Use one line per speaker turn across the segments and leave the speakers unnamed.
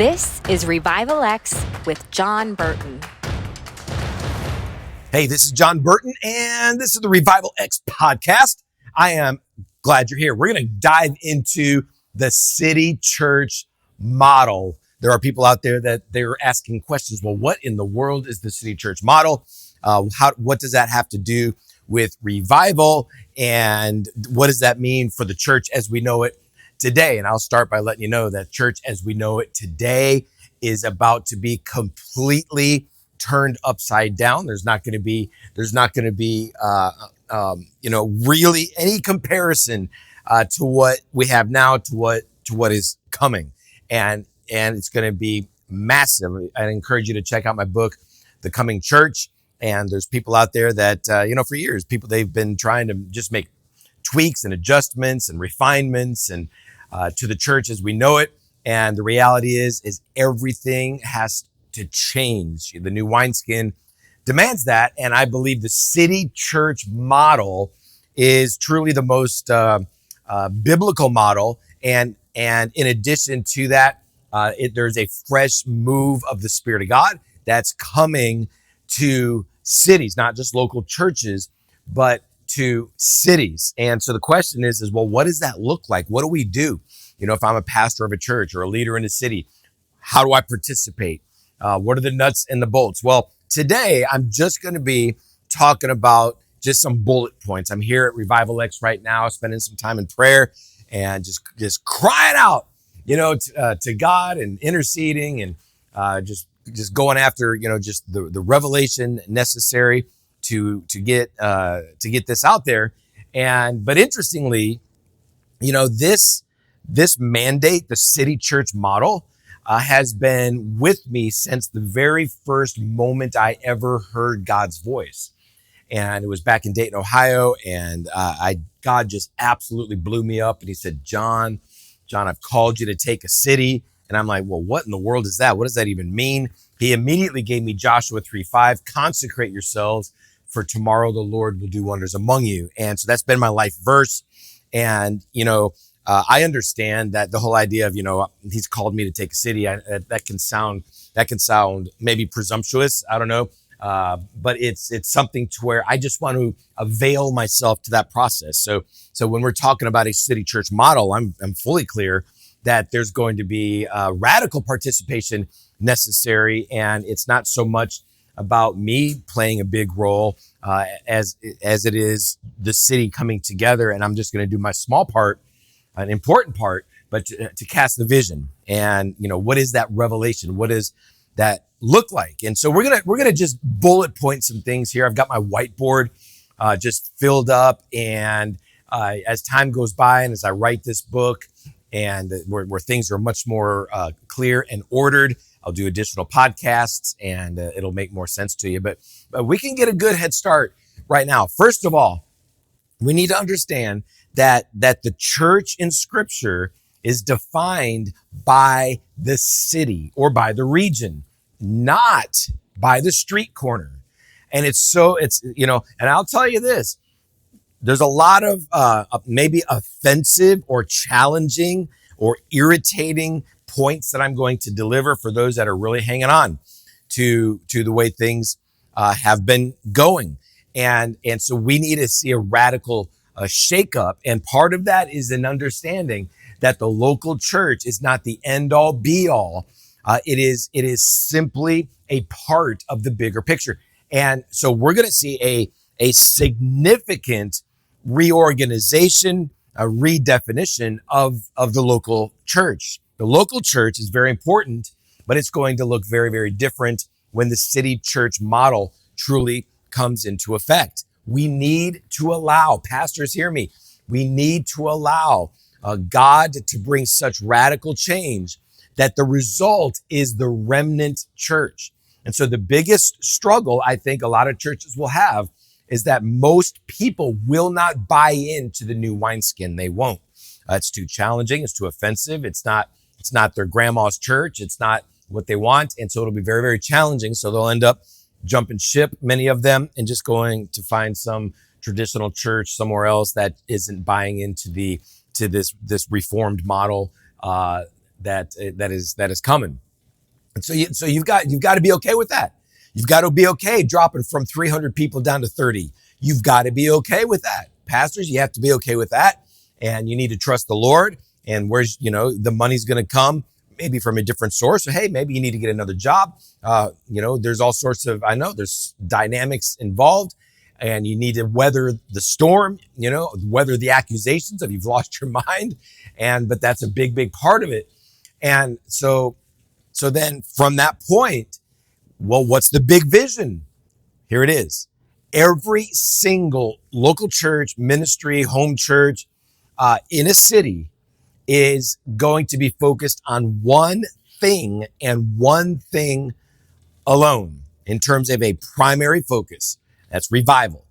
This is Revival X with John Burton.
Hey, this is John Burton, and this is the Revival X podcast. I am glad you're here. We're going to dive into the city church model. There are people out there that they're asking questions. Well, what in the world is the city church model? What does that have to do with revival? And what does that mean for the church as we know it today? And I'll start by letting you know that church as we know it today is about to be completely turned upside down. There's not going to be really any comparison to what we have now to what is coming, and it's going to be massive. I encourage you to check out my book, The Coming Church. And there's people out there that for years, they've been trying to just make tweaks and adjustments and refinements and to the church as we know it. And the reality is everything has to change. The new wineskin demands that. And I believe the city church model is truly the most biblical model. And in addition to that, there's a fresh move of the Spirit of God that's coming to cities, not just local churches, but to cities. And so the question is, well, what does that look like? What do we do? If I'm a pastor of a church or a leader in a city, how do I participate? What are the nuts and the bolts? Well, today I'm just going to be talking about just some bullet points. I'm here at Revival X right now, spending some time in prayer and just crying out, to God and interceding and just going after, just the revelation necessary to get this out there. But interestingly, this mandate, the city church model, has been with me since the very first moment I ever heard God's voice. And it was back in Dayton, Ohio. And God just absolutely blew me up. And he said, John, I've called you to take a city. And I'm like, well, what in the world is that? What does that even mean? He immediately gave me Joshua 3:5, consecrate yourselves, for tomorrow the Lord will do wonders among you. And so that's been my life verse. And, I understand that the whole idea of, he's called me to take a city, that can sound maybe presumptuous. I don't know. But it's something to where I just want to avail myself to that process. So when we're talking about a city church model, I'm fully clear that there's going to be radical participation necessary. And it's not so much about me playing a big role as it is the city coming together. And I'm just going to do my small part, an important part, but to cast the vision. And, what is that revelation? What does that look like? And so we're going to just bullet point some things here. I've got my whiteboard just filled up. And as time goes by and as I write this book and where things are much more clear and ordered, I'll do additional podcasts and it'll make more sense to you. But we can get a good head start right now. First of all, we need to understand that the church in Scripture is defined by the city or by the region, not by the street corner. And and I'll tell you this, there's a lot of maybe offensive or challenging or irritating points that I'm going to deliver for those that are really hanging on to the way things have been going. And so we need to see a radical shakeup. And part of that is an understanding that the local church is not the end all be all. It is simply a part of the bigger picture. And so we're going to see a significant reorganization, a redefinition of the local church. The local church is very important, but it's going to look very, very different when the city church model truly comes into effect. We need to allow, pastors, hear me, we need to allow God to bring such radical change that the result is the remnant church. And so the biggest struggle I think a lot of churches will have is that most people will not buy into the new wineskin. They won't. It's too challenging. It's too offensive. It's not their grandma's church. It's not what they want. And so it'll be very, very challenging. So they'll end up jumping ship, many of them, and just going to find some traditional church somewhere else that isn't buying into this reformed model that is coming. And so you've got to be okay with that. You've got to be okay dropping from 300 people down to 30. You've got to be okay with that. Pastors, you have to be okay with that. And you need to trust the Lord. And where's, the money's going to come maybe from a different source. So, hey, maybe you need to get another job. There's all sorts of, I know there's dynamics involved, and you need to weather the storm, weather the accusations of you've lost your mind. But that's a big, big part of it. And so then from that point, well, what's the big vision? Here it is. Every single local church, ministry, home church in a city is going to be focused on one thing and one thing alone in terms of a primary focus. That's revival.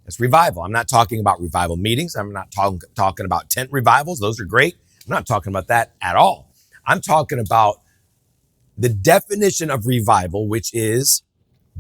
That's revival. I'm not talking about revival meetings. I'm not talking about tent revivals. Those are great. I'm not talking about that at all. I'm talking about the definition of revival, which is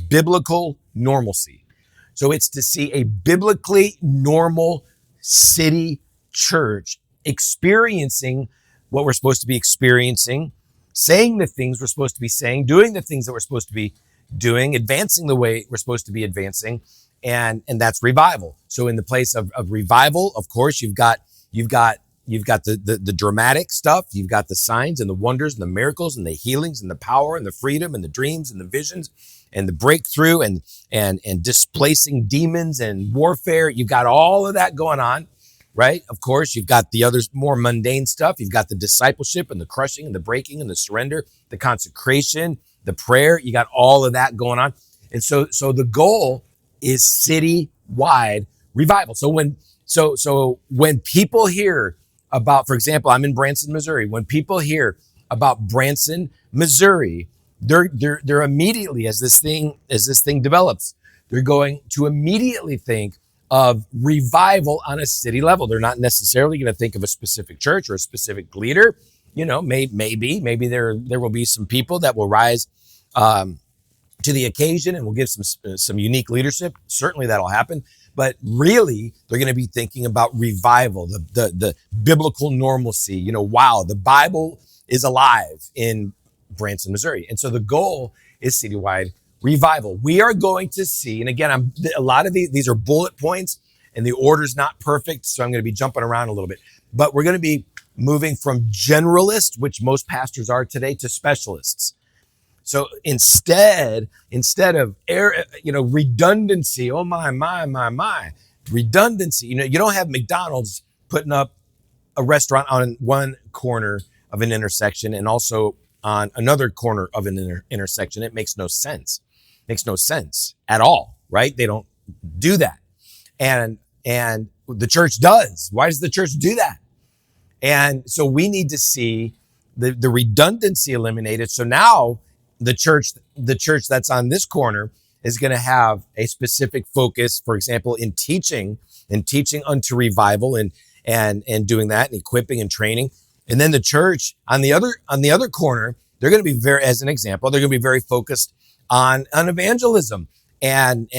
biblical normalcy. So it's to see a biblically normal city church experiencing what we're supposed to be experiencing, saying the things we're supposed to be saying, doing the things that we're supposed to be doing, advancing the way we're supposed to be advancing. And that's revival. So in the place of revival, of course, you've got the dramatic stuff. You've got the signs and the wonders and the miracles and the healings and the power and the freedom and the dreams and the visions and the breakthrough and displacing demons and warfare. You've got all of that going on, right? Of course, you've got the other more mundane stuff. You've got the discipleship and the crushing and the breaking and the surrender, the consecration, the prayer. You got all of that going on. And so the goal is citywide revival. So when people hear about, for example, I'm in Branson, Missouri. When people hear about Branson, Missouri, they're immediately, as this thing develops, they're going to immediately think of revival on a city level. They're not necessarily going to think of a specific church or a specific leader. Maybe there will be some people that will rise to the occasion and will give some unique leadership. Certainly that'll happen. But really, they're going to be thinking about revival, the biblical normalcy. Wow, the Bible is alive in Branson, Missouri. And so the goal is citywide revival. We are going to see, and again, a lot of these are bullet points, and the order's not perfect, so I'm going to be jumping around a little bit. But we're going to be moving from generalist, which most pastors are today, to specialists. So instead of redundancy, oh my, redundancy, you don't have McDonald's putting up a restaurant on one corner of an intersection and also on another corner of an intersection. It makes no sense. Makes no sense at all, right? They don't do that. And the church does. Why does the church do that? And so we need to see the redundancy eliminated. So now the church that's on this corner is going to have a specific focus, for example, in teaching unto revival and doing that and equipping and training. And then the church on the other corner, they're going to be as an example, they're going to be very focused on evangelism and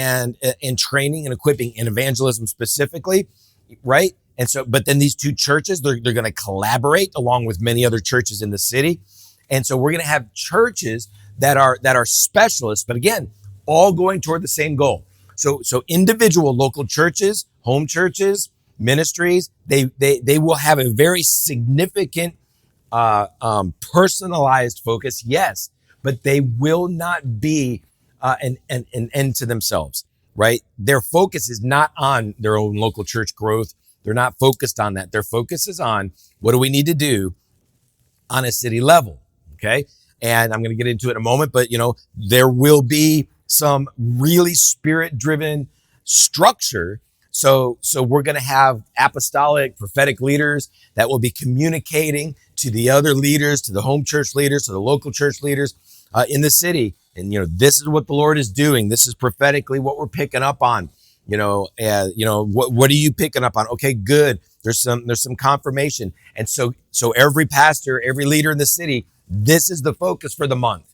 training and equipping in evangelism specifically, right? And so, but then these two churches, they're going to collaborate along with many other churches in the city. And so we're going to have churches that are specialists, but again, all going toward the same goal. So individual local churches, home churches, ministries, they will have a very significant personalized focus, yes, but they will not be an end to themselves, right? Their focus is not on their own local church growth. They're not focused on that. Their focus is on what do we need to do on a city level, okay? And I'm going to get into it in a moment, but there will be some really spirit-driven structure. So we're going to have apostolic, prophetic leaders that will be communicating to the other leaders, to the home church leaders, to the local church leaders in the city. And this is what the Lord is doing. This is prophetically what we're picking up on. What are you picking up on? Okay, good. There's some confirmation. And so every pastor, every leader in the city, this is the focus for the month.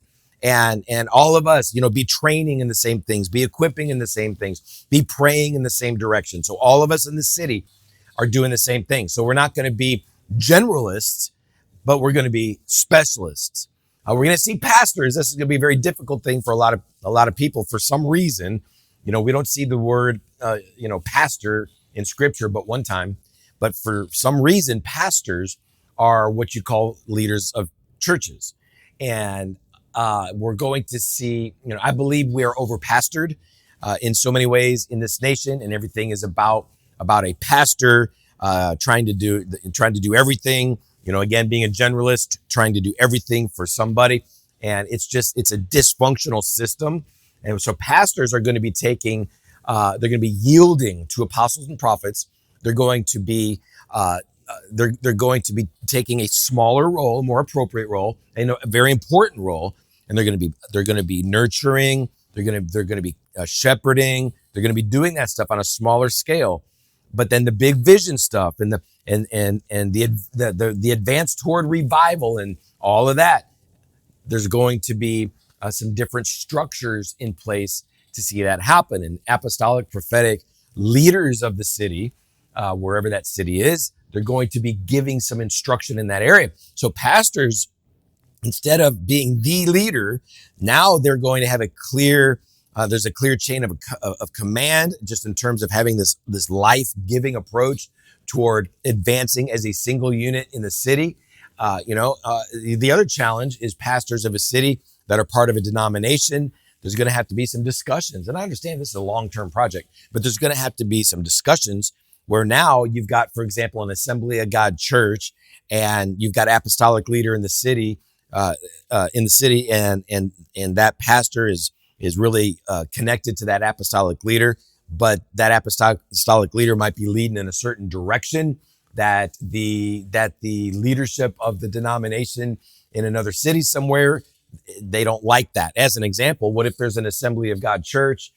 And all of us, be training in the same things, be equipping in the same things, be praying in the same direction. So all of us in the city are doing the same thing. So we're not going to be generalists, but we're going to be specialists. We're going to see pastors. This is going to be a very difficult thing for a lot of people. For some reason, we don't see the word, pastor in scripture, but one time. But for some reason, pastors are what you call leaders of churches, and we're going to see. I believe we are overpastored in so many ways in this nation, and everything is about a pastor trying to do everything. Again, being a generalist, trying to do everything for somebody. And it's a dysfunctional system. And so pastors are going to be they're going to be yielding to apostles and prophets. They're going to be, they're going to be taking a smaller role, more appropriate role, and a very important role. And they're going to be nurturing. They're going to be shepherding. They're going to be doing that stuff on a smaller scale. But then the big vision stuff and the advance toward revival and all of that, there's going to be some different structures in place to see that happen. And apostolic, prophetic leaders of the city, wherever that city is, they're going to be giving some instruction in that area. So pastors, instead of being the leader, now they're going to have there's a clear chain of command, just in terms of having this life-giving approach toward advancing as a single unit in the city. The other challenge is pastors of a city that are part of a denomination. There's going to have to be some discussions. And I understand this is a long-term project, but there's going to have to be some discussions where now you've got, for example, an Assembly of God church, and you've got apostolic leader in the city, and that pastor is really connected to that apostolic leader, but that apostolic leader might be leading in a certain direction that the leadership of the denomination in another city somewhere, they don't like that. As an example, what if there's an Assembly of God church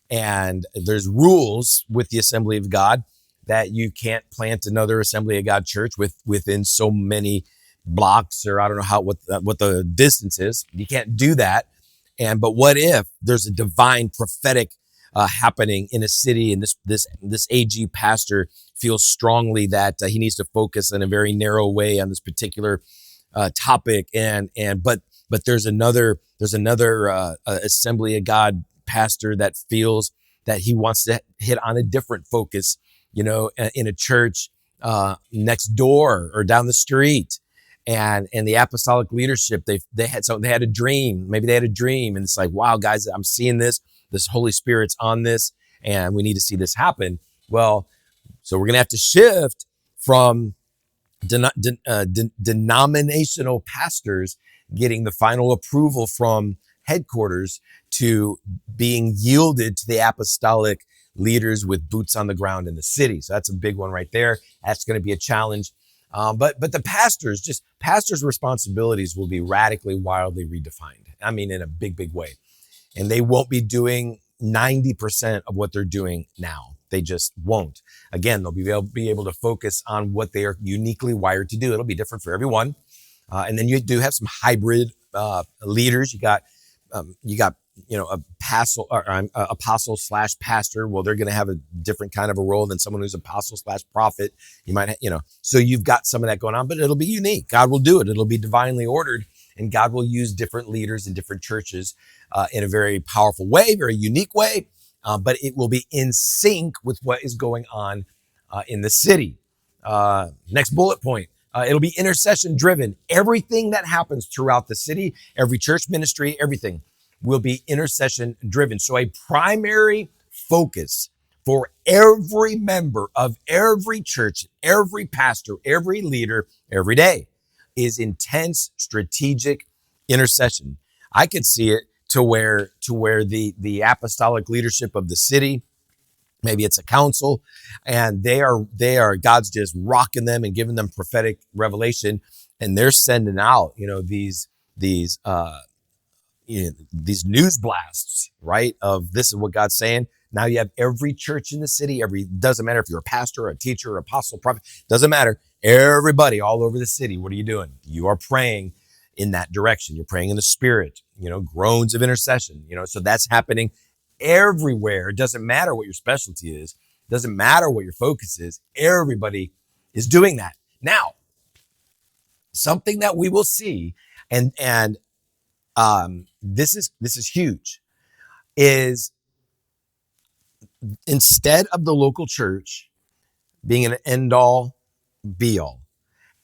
and there's rules with the Assembly of God that you can't plant another Assembly of God church within so many blocks, or I don't know what the distance is. You can't do that. But what if there's a divine prophetic happening in a city, and this AG pastor feels strongly that he needs to focus in a very narrow way on this particular topic, but there's another Assembly of God pastor that feels that he wants to hit on a different focus, in a church next door or down the street. And the apostolic leadership, they had a dream. Maybe they had a dream, and it's like, wow, guys, I'm seeing this Holy Spirit's on this, and we need to see this happen. Well, so we're going to have to shift from denominational pastors getting the final approval from headquarters to being yielded to the apostolic leaders with boots on the ground in the city. So that's a big one right there. That's going to be a challenge. But the pastors' responsibilities will be radically, wildly redefined. I mean, in a big, big way. And they won't be doing 90% of what they're doing now. They just won't. Again, they'll be able to focus on what they are uniquely wired to do. It'll be different for everyone. And then you do have some hybrid leaders. You got apostle slash pastor. Well, they're going to have a different kind of a role than someone who's apostle slash prophet. You might, so you've got some of that going on, but it'll be unique. God will do it. It'll be divinely ordered, and God will use different leaders in different churches in a very powerful way, very unique way. But it will be in sync with what is going on in the city. Next bullet point. It'll be intercession driven. Everything that happens throughout the city, every church ministry, everything will be intercession driven. So a primary focus for every member of every church, every pastor, every leader, every day is intense strategic intercession. I could see it to where the apostolic leadership of the city, maybe it's a council, and they are God's just rocking them and giving them prophetic revelation, and they're sending out these news blasts, right? Of this is what God's saying. Now you have every church in the city, doesn't matter if you're a pastor, a teacher, apostle, prophet, doesn't matter. Everybody all over the city, what are you doing? You are praying in that direction. You're praying in the spirit, groans of intercession, so that's happening everywhere. It doesn't matter what your specialty is. It doesn't matter what your focus is. Everybody is doing that. Now, something that we will see, and This is huge. Is instead of the local church being an end all be all,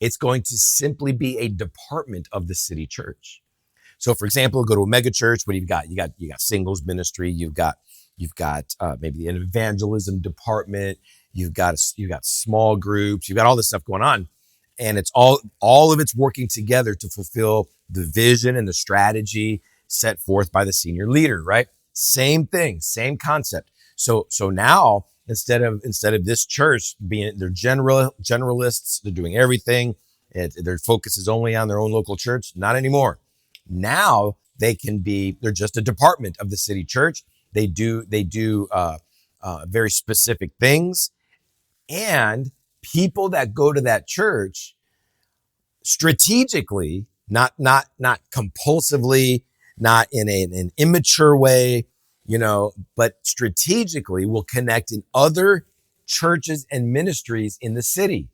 it's going to simply be a department of the city church. So, for example, go to a mega church. What do you got? You got singles ministry. You've got maybe an evangelism department. You've got small groups. You've got all this stuff going on, and it's all of it's working together to fulfill the vision and the strategy set forth by the senior leader. Right? Same thing, same concept. So now instead of this church being they're generalists, they're doing everything. Their focus is only on their own local church. Not anymore. Now they're just a department of the city church. They do very specific things, and people that go to that church strategically, not compulsively, not in an immature way, but strategically will connect in other churches and ministries in the city.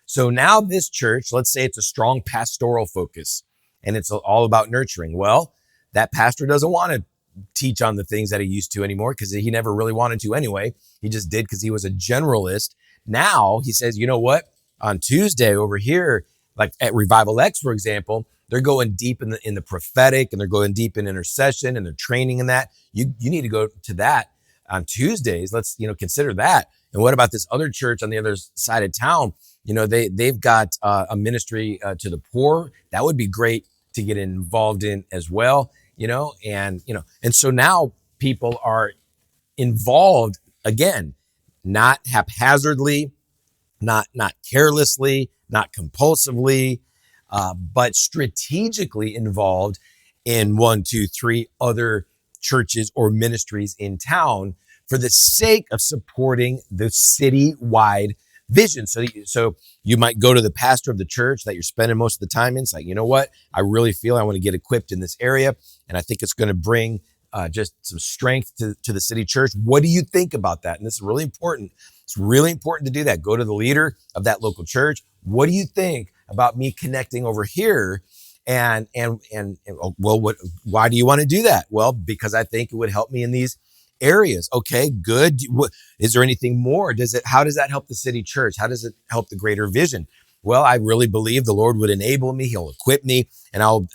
So now this church, let's say it's a strong pastoral focus and it's all about nurturing. Well, that pastor doesn't want to teach on the things that he used to anymore because he never really wanted to anyway. He just did because he was a generalist. Now he says, you know what? On Tuesday over here, like at Revival X, for example, they're going deep in the prophetic, and they're going deep in intercession, and they're training in that. You need to go to that on Tuesdays. Let's consider that. And what about this other church on the other side of town? They've got a ministry to the poor. That would be great to get involved in as well. And so now people are involved again, not haphazardly, not carelessly, not compulsively, but strategically involved in 1, 2, 3 other churches or ministries in town for the sake of supporting the city-wide vision. So you might go to the pastor of the church that you're spending most of the time in. It's like, you know what? I really feel I want to get equipped in this area, and I think it's going to bring just some strength to the city church. What do you think about that? And this is really important. It's really important to do that. Go to the leader of that local church. What do you think about me connecting over here? And well, why do you want to do that? Well, because I think it would help me in these areas. Okay, good. Is there anything more? How does that help the city church? How does it help the greater vision? Well, I really believe the Lord would enable me. He'll equip me, and I'll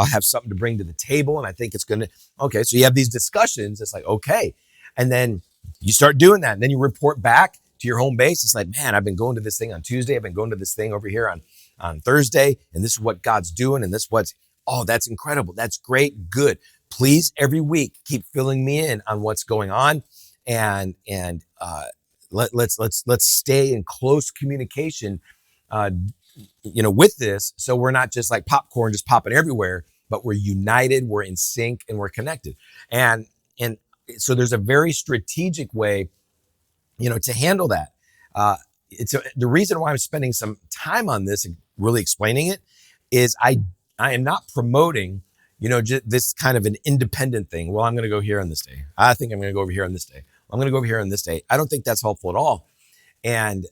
have something to bring to the table. And I think it's going to, okay. So you have these discussions. It's like, okay. And then you start doing that. And then you report back to your home base. It's like, man, I've been going to this thing on Tuesday. I've been going to this thing over here on Thursday. And this is what God's doing. And that's incredible. That's great. Good. Please, every week, keep filling me in on what's going on. And let's stay in close communication, with this. So we're not just like popcorn, just popping everywhere, but we're united, we're in sync, and we're connected. And so there's a very strategic way, to handle that. The reason why I'm spending some time on this and really explaining it is I am not promoting, just this kind of an independent thing. Well, I'm going to go here on this day. I think I'm going to go over here on this day. I'm going to go over here on this day. I don't think that's helpful at all. And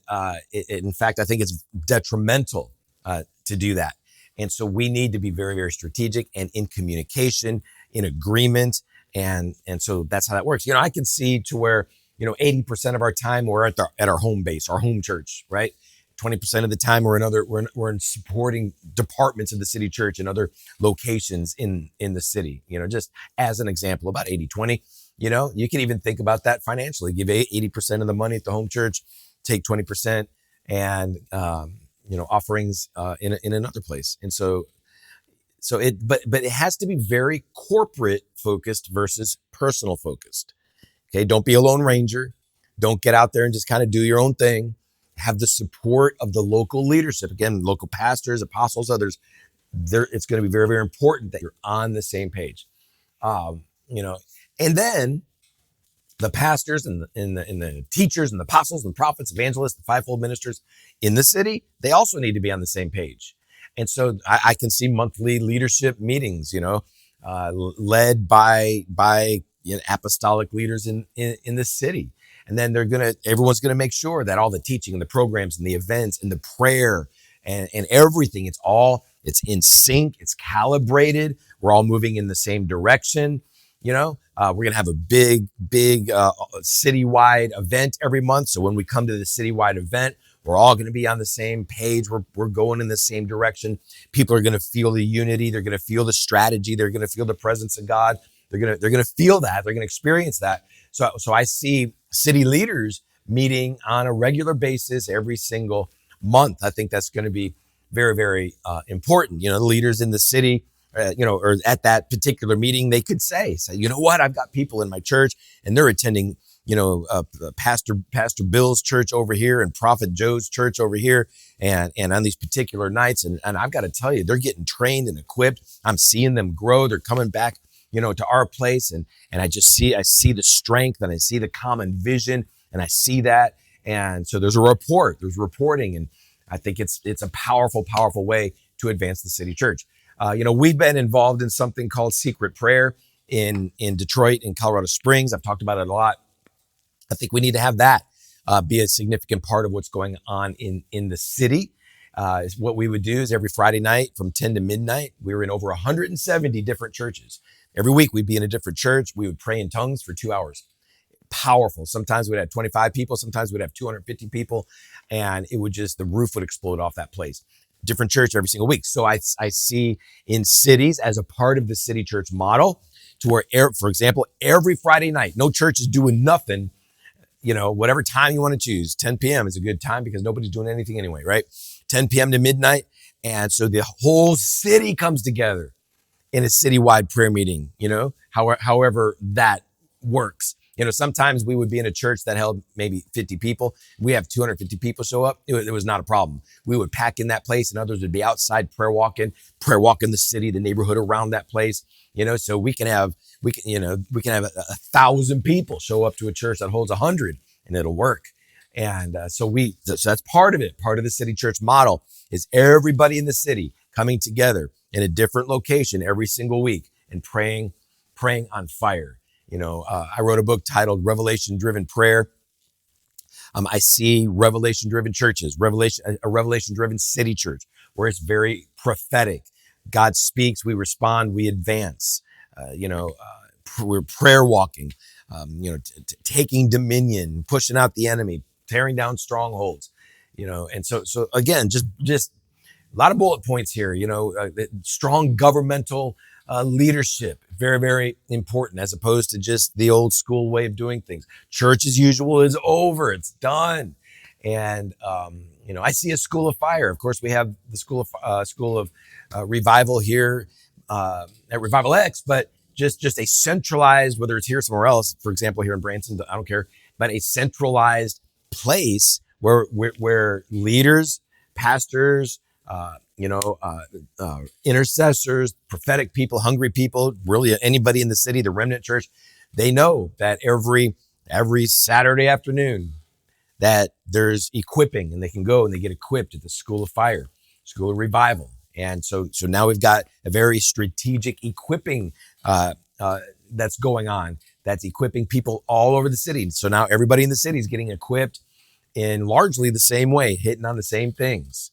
in fact, I think it's detrimental to do that. And so we need to be very, very strategic and in communication, in agreement. And so that's how that works. I can see to where, 80% of our time we're at our home base, our home church, right? 20% of the time we're in supporting departments of the city church and other locations in the city, just as an example, about 80-20. You can even think about that financially. Give 80% of the money at the home church, take 20% and, offerings in another place. And but it has to be very corporate focused versus personal focused. Okay. Don't be a lone ranger. Don't get out there and just kind of do your own thing. Have the support of the local leadership. Again, local pastors, apostles, others. It's going to be very, very important that you're on the same page. And then the pastors and the teachers and the apostles and prophets, evangelists, the fivefold ministers in the city, they also need to be on the same page. And so I can see monthly leadership meetings, led by apostolic leaders in the city. And then everyone's going to make sure that all the teaching and the programs and the events and the prayer and everything, it's all It's in sync. It's calibrated. We're all moving in the same direction. We're going to have a big citywide event every month. So when we come to the citywide event, we're all going to be on the same page. We're going in the same direction. People are going to feel the unity. They're going to feel the strategy. They're going to feel the presence of God. They're going to feel that. They're going to experience that. So I see city leaders meeting on a regular basis every single month. I think that's going to be very, very important. The leaders in the city, or at that particular meeting, they could say, you know what, I've got people in my church and they're attending, Pastor Bill's church over here and Prophet Joe's church over here, and on these particular nights. And I've got to tell you, they're getting trained and equipped. I'm seeing them grow. They're coming back, to our place. And I see the strength, and I see the common vision, and I see that. And so there's reporting. And I think it's a powerful, powerful way to advance the city church. We've been involved in something called secret prayer in Detroit and Colorado Springs. I've talked about it a lot. I think we need to have that be a significant part of what's going on in the city. What we would do is every Friday night from 10 to midnight, we were in over 170 different churches. Every week we'd be in a different church. We would pray in tongues for 2 hours. Powerful. Sometimes we'd have 25 people. Sometimes we'd have 250 people. And it would the roof would explode off that place. Different church every single week. So I see in cities as a part of the city church model to where, for example, every Friday night, no church is doing nothing. Whatever time you want to choose, 10 p.m. is a good time because nobody's doing anything anyway, right? 10 p.m. to midnight. And so the whole city comes together in a citywide prayer meeting, however that works. Sometimes we would be in a church that held maybe 50 people. We have 250 people show up. It was not a problem. We would pack in that place, and others would be outside prayer walking the city, the neighborhood around that place. So we can have 1,000 people show up to a church that holds 100, and it'll work. And so that's part of it. Part of the city church model is everybody in the city coming together in a different location every single week and praying on fire. I wrote a book titled Revelation-Driven Prayer. I see revelation-driven churches, a revelation-driven city church where it's very prophetic. God speaks, we respond, we advance. We're prayer walking, taking dominion, pushing out the enemy, tearing down strongholds. And so again, just a lot of bullet points here. Strong governmental leadership, very, very important, as opposed to just the old school way of doing things. Church as usual is over. It's done. And, I see a school of fire. Of course, we have the school of revival here at Revival X, but just a centralized, whether it's here or somewhere else, for example, here in Branson, I don't care, but a centralized place where leaders, pastors, intercessors, prophetic people, hungry people, really anybody in the city, the remnant church, they know that every Saturday afternoon that there's equipping, and they can go and they get equipped at the School of Fire, School of Revival. And so now we've got a very strategic equipping that's going on, that's equipping people all over the city. So now everybody in the city is getting equipped in largely the same way, hitting on the same things.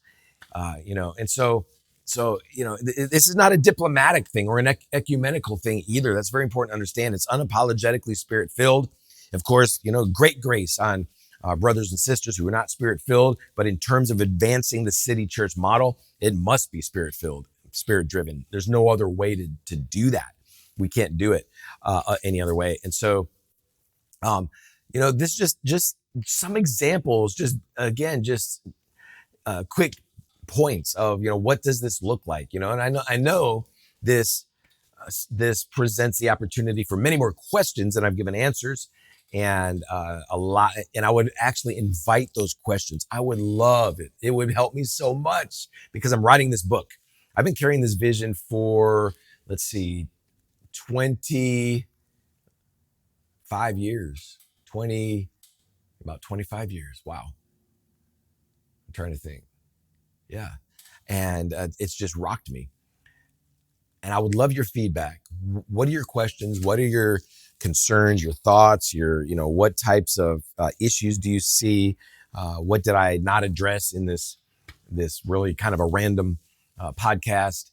And so this is not a diplomatic thing or an ecumenical thing either. That's very important to understand. It's unapologetically spirit-filled. Of course, great grace on brothers and sisters who are not spirit-filled, but in terms of advancing the city church model, it must be spirit-filled, spirit-driven. There's no other way to do that. We can't do it any other way. And so, this just some examples, quick points of, what does this look like? And I know this presents the opportunity for many more questions than I've given answers, and a lot. And I would actually invite those questions. I would love it. It would help me so much because I'm writing this book. I've been carrying this vision for, 25 years, about 25 years. Wow. I'm trying to think. Yeah. And it's just rocked me. And I would love your feedback. What are your questions? What are your concerns, your thoughts, what types of issues do you see? What did I not address in this really kind of a random podcast,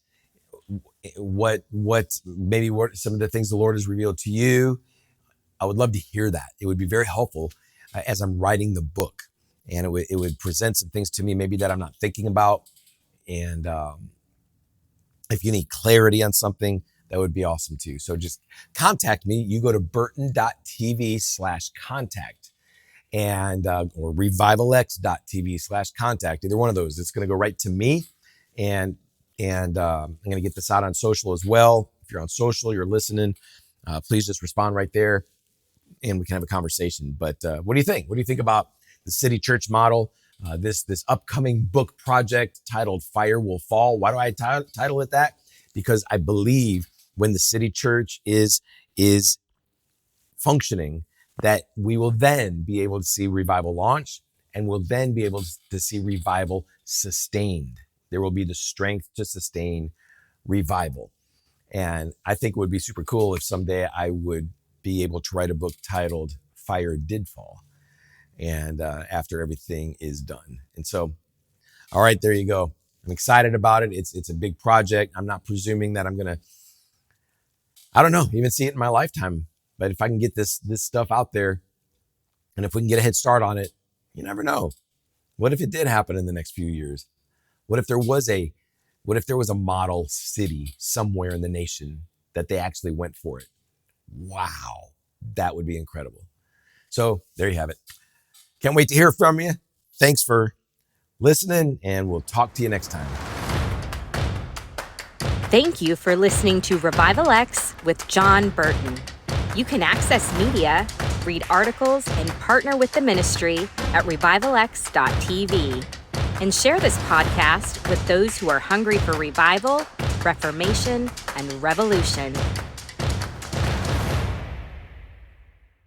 what some of the things the Lord has revealed to you. I would love to hear that. It would be very helpful as I'm writing the book, and it would present some things to me maybe that I'm not thinking about. And if you need clarity on something, that would be awesome too. So just contact me. You go to burton.tv/contact and or revivalx.tv/contact. Either one of those. It's going to go right to me, and I'm going to get this out on social as well. If you're on social, you're listening, please just respond right there, and we can have a conversation. But what do you think? What do you think about the city church model? This upcoming book project titled "Fire Will Fall." Why do I title it that? Because I believe when the city church is functioning, that we will then be able to see revival launch, and we'll then be able to see revival sustained. There will be the strength to sustain revival. And I think it would be super cool if someday I would be able to write a book titled "Fire Did Fall," and after everything is done. And so, all right, there you go. I'm excited about it. It's a big project. I'm not presuming that I'm going to, I don't know, even see it in my lifetime. But if I can get this stuff out there, and if we can get a head start on it, you never know. What if it did happen in the next few years? What if there was a model city somewhere in the nation that they actually went for it? Wow, that would be incredible. So there you have it. Can't wait to hear from you. Thanks for listening, and we'll talk to you next time.
Thank you for listening to Revival X with John Burton. You can access media, read articles, and partner with the ministry at revivalx.tv. And share this podcast with those who are hungry for revival, reformation, and revolution.